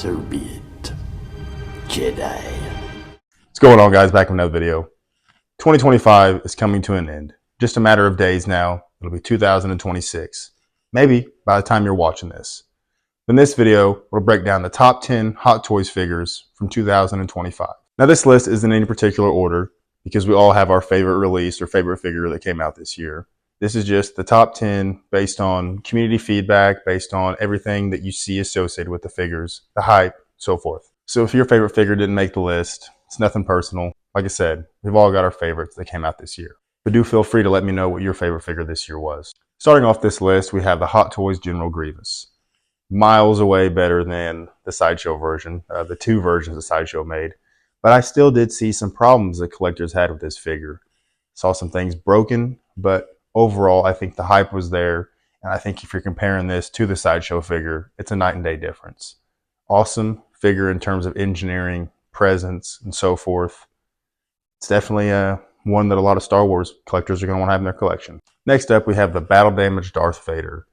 So be it. Jedi. What's going on, guys? Back with another video. 2025 is coming to an end. Just a matter of days now. It'll be 2026. Maybe by the time you're watching this. In this video, we'll break down the top 10 Hot Toys figures from 2025. Now, this list isn't in any particular order because we all have our favorite release or favorite figure that came out this year. This is just the top 10 based on community feedback, based on everything that you see associated with the figures, the hype, so forth. So if your favorite figure didn't make the list, it's nothing personal. Like I said, we've all got our favorites that came out this year. But do feel free to let me know what your favorite figure this year was. Starting off this list, we have the Hot Toys General Grievous. Miles away better than the Sideshow version, the two versions the Sideshow made. But I still did see some problems that collectors had with this figure. Saw some things broken, but overall, I think the hype was there. And I think if you're comparing this to the Sideshow figure, it's a night and day difference. Awesome figure in terms of engineering, presence, and so forth. It's definitely one that a lot of Star Wars collectors are going to want to have in their collection. Next up, we have the Battle Damage Darth Vader.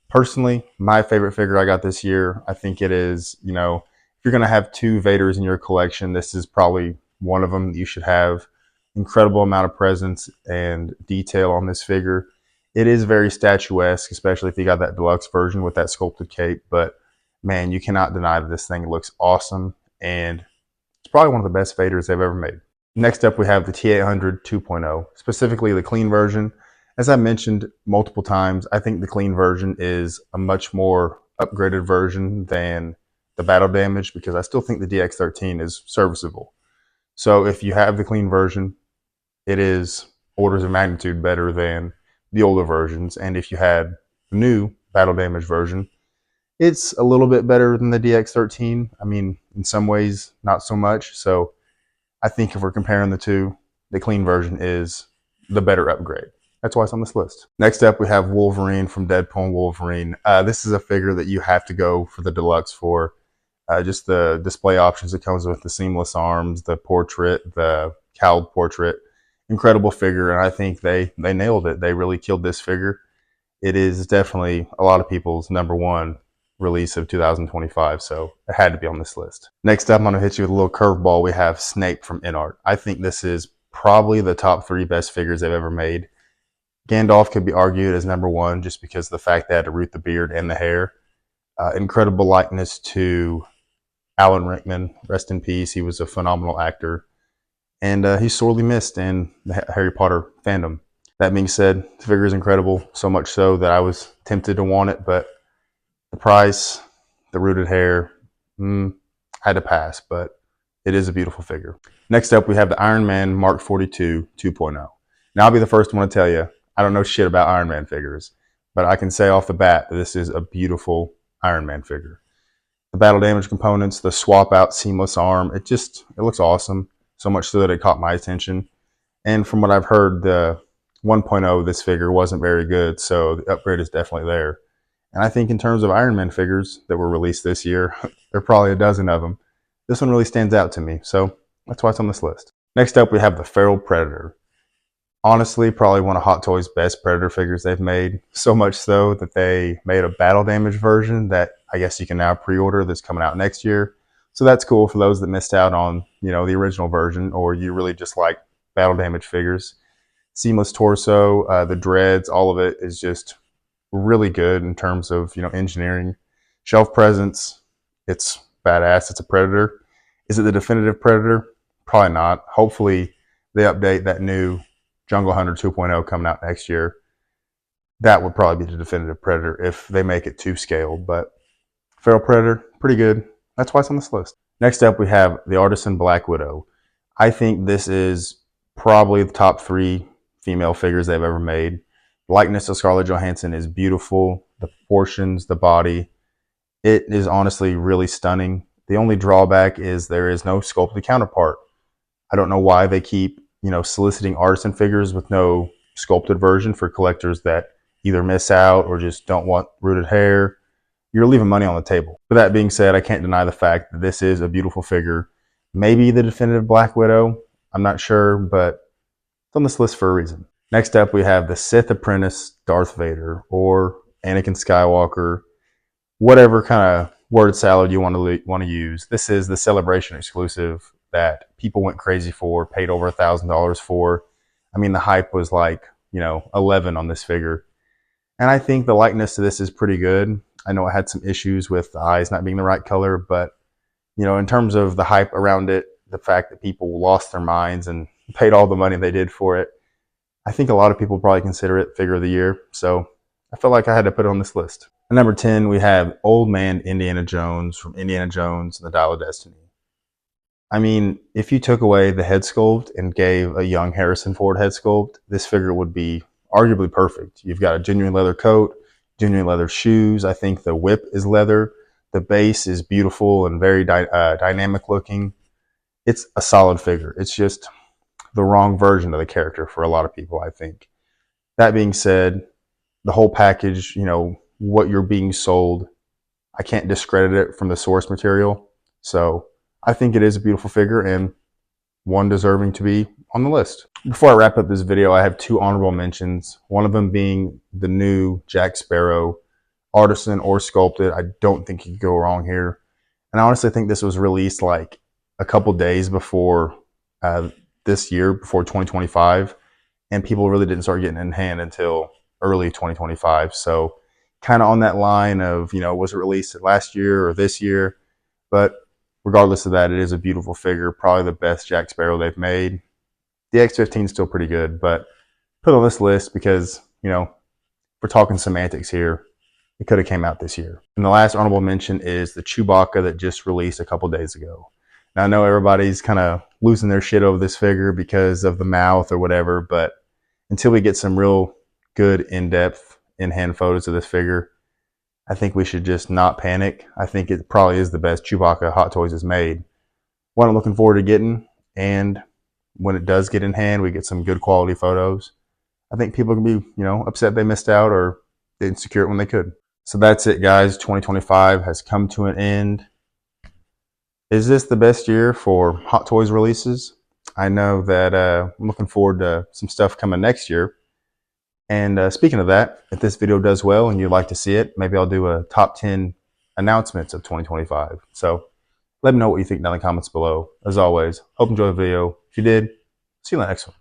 Personally, my favorite figure I got this year, I think it is, if you're going to have two Vaders in your collection, this is probably one of them that you should have. Incredible amount of presence and detail on this figure. It is very statuesque, especially if you got that deluxe version with that sculpted cape, but man, you cannot deny that this thing looks awesome, and it's probably one of the best Vaders they've ever made. Next up, we have the T-800 2.0, specifically the clean version. As I mentioned multiple times, I think the clean version is a much more upgraded version than the Battle Damage because I still think the DX13 is serviceable. So if you have the clean version, it is orders of magnitude better than the older versions. And if you had the new Battle Damage version, it's a little bit better than the DX13. I mean, in some ways, not so much. So I think if we're comparing the two, the clean version is the better upgrade. That's why it's on this list. Next up, we have Wolverine from Deadpool and Wolverine. This is a figure that you have to go for the deluxe for. Just the display options that comes with the seamless arms, the portrait, the cowled portrait. Incredible figure, and I think they nailed it. They really killed this figure. It is definitely a lot of people's #1 release of 2025, so it had to be on this list. Next up, I'm going to hit you with a little curveball. We have Snape from InArt. I think this is probably the top 3 best figures they've ever made. Gandalf could be argued as #1 just because of the fact they had to root the beard and the hair. Incredible likeness to Alan Rickman. Rest in peace. He was a phenomenal actor. And he's sorely missed in the Harry Potter fandom. That being said, the figure is incredible, so much so that I was tempted to want it, but the price, the rooted hair, had to pass, but it is a beautiful figure. Next up, we have the Iron Man Mark 42 2.0. Now, I'll be the first one to tell you, I don't know shit about Iron Man figures, but I can say off the bat that this is a beautiful Iron Man figure. The battle damage components, the swap out seamless arm, it looks awesome. So much so that it caught my attention. And from what I've heard, the 1.0 of this figure wasn't very good, so the upgrade is definitely there. And I think in terms of Iron Man figures that were released this year, there are probably a dozen of them. This one really stands out to me, so that's why it's on this list. Next up, we have the Feral Predator. Honestly, probably one of Hot Toys' best Predator figures they've made. So much so that they made a battle damage version that I guess you can now pre-order that's coming out next year. So that's cool for those that missed out on, the original version, or you really just like battle damage figures. Seamless torso, the dreads, all of it is just really good in terms of, engineering. Shelf presence, it's badass. It's a Predator. Is it the definitive Predator? Probably not. Hopefully they update that new Jungle Hunter 2.0 coming out next year. That would probably be the definitive Predator if they make it to scale, but Feral Predator, pretty good. That's why it's on this list. Next up, we have the Artisan Black Widow. I think this is probably the top 3 female figures they've ever made. The likeness of Scarlett Johansson is beautiful. The proportions, the body, it is honestly really stunning. The only drawback is there is no sculpted counterpart. I don't know why they keep, soliciting artisan figures with no sculpted version for collectors that either miss out or just don't want rooted hair. You're leaving money on the table. With that being said, I can't deny the fact that this is a beautiful figure. Maybe the definitive Black Widow. I'm not sure, but it's on this list for a reason. Next up, we have the Sith Apprentice Darth Vader, or Anakin Skywalker, whatever kind of word salad you want to use. This is the Celebration exclusive that people went crazy for, paid over $1,000 for. I mean, the hype was like, 11 on this figure. And I think the likeness to this is pretty good. I know it had some issues with the eyes not being the right color, but in terms of the hype around it, the fact that people lost their minds and paid all the money they did for it, I think a lot of people probably consider it figure of the year. So I felt like I had to put it on this list. At number 10, we have Old Man Indiana Jones from Indiana Jones and the Dial of Destiny. I mean, if you took away the head sculpt and gave a young Harrison Ford head sculpt, this figure would be arguably perfect. You've got a genuine leather coat, genuine leather shoes. I think the whip is leather. The base is beautiful and very dynamic looking. It's a solid figure. It's just the wrong version of the character for a lot of people, I think. That being said, the whole package, what you're being sold, I can't discredit it from the source material. So I think it is a beautiful figure and one deserving to be on the list. Before I wrap up this video, I have two honorable mentions. One of them being the new Jack Sparrow, artisan or sculpted. I don't think you could go wrong here. And I honestly think this was released like a couple days before this year, before 2025. And people really didn't start getting it in hand until early 2025. So kind of on that line of, was it released last year or this year? But regardless of that, it is a beautiful figure, probably the best Jack Sparrow they've made. The X-15 is still pretty good, but put on this list because, we're talking semantics here. It could have came out this year. And the last honorable mention is the Chewbacca that just released a couple days ago. Now, I know everybody's kind of losing their shit over this figure because of the mouth or whatever, but until we get some real good in-depth, in-hand photos of this figure, I think we should just not panic. I think it probably is the best Chewbacca Hot Toys has made. One I'm looking forward to getting, and when it does get in hand, we get some good quality photos. I think people can be, upset they missed out or didn't secure it when they could. So that's it, guys. 2025 has come to an end. Is this the best year for Hot Toys releases? I know that I'm looking forward to some stuff coming next year. And speaking of that, if this video does well and you'd like to see it, maybe I'll do a top 10 announcements of 2025. So let me know what you think down in the comments below. As always, hope you enjoyed the video. If you did, see you in the next one.